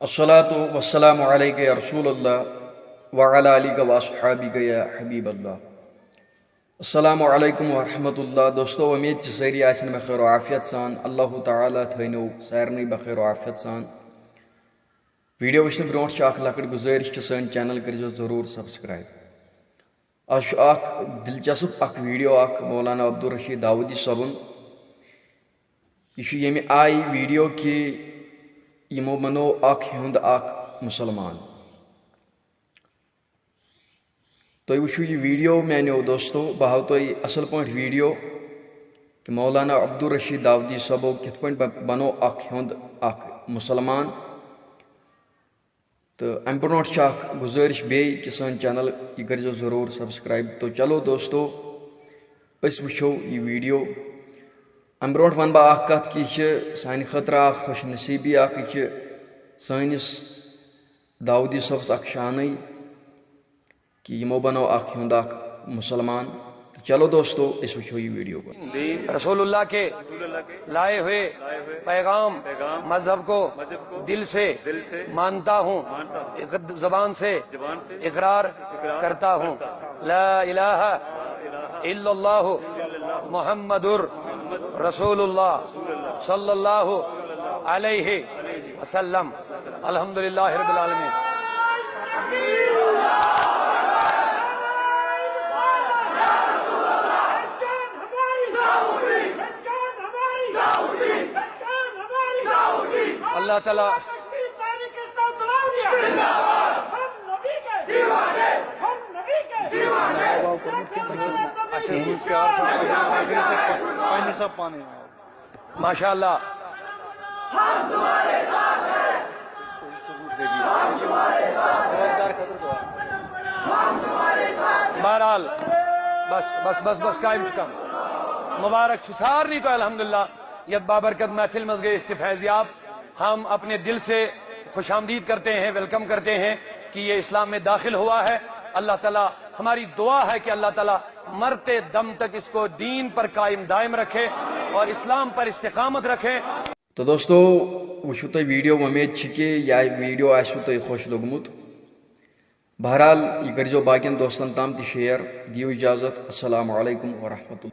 الصلاۃ والسلام علیک یا رسول اللہ وعلی آلک واصحابک یا حبیب اللہ۔ السلام علیکم ورحمۃ اللہ۔ دوستو امید ساری آسن بخیر و عافیت سان، اللہ تعالیٰ تھینو سارنی بخیر و عافیت سان۔ ویڈیو وچھن برونٹھ اخ لکٹ گزارش سن چینل کرزو ضرور سبسکرائب۔ آج اخ دلچسپ اخ ویڈیو اخ مولانا عبدالرشید داودی صاحبن، یہ یمہ آئی ویڈیو کہ یمو بنو اخ ہند اخ مسلمان۔ تُہۍ وٕچھِو یہ ویڈیو میانیو دوستو، بہ ہاو تُہۍ اصل پٲٹھۍ ویڈیو کہ مولانا عبدالرشید داودی صٲبو کِتھ پٲٹھۍ بنو اخ ہند اخ مسلمان۔ تو امہ برونٹھ اخ گزارش بیٚیہِ کہ سٲنۍ چینل یہ کٔرزیٚو ضروٗر سبسکرائب۔ تو چلو دوستو أسۍ وٕچھو یہ ویڈیو۔ امہ برونٹھ ون بہ اخ کتھ کہ یہ سانہِ خٲطرٕ اخ خوش نصیٖبی اخ، یہ سٲنِس داودی صٲبس اخ شانٕے کہ یمو بنو اخ ہند اخ مسلمان۔ چلو دوستو اس وچھو یہ ویڈیو۔ رسول اللہ کے لائے ہوئے پیغام مذہب کو دل سے مانتا ہوں، زبان سے اقرار کرتا ہوں۔ لا الہ الا اللہ محمد رسول اللہ صلی اللہ علیہ وسلم۔ الحمدللہ رب العالمین۔ اللہ تعالیٰ ماشاء اللہ بہرحال بس قائم چکم مبارک سارنی تو الحمدللہ یت بابرکت محفل مز گئے استفیضیاب۔ ہم اپنے دل سے خوش آمدید کرتے ہیں، ویلکم کرتے ہیں کہ یہ اسلام میں داخل ہوا ہے۔ اللہ تعالیٰ ہماری دعا ہے کہ اللہ تعالیٰ مرتے دم تک اس کو دین پر قائم دائم رکھے اور اسلام پر استقامت رکھے۔ تو دوستو وچھو تُہۍ ویڈیو، امید چھ کہ یہ ویڈیو آسو تُہۍ خوش لوگمت۔ بہرحال یہ کرزو باقین دوستن تام تہ شیئر۔ دیو اجازت، السلام علیکم ورحمۃ اللہ۔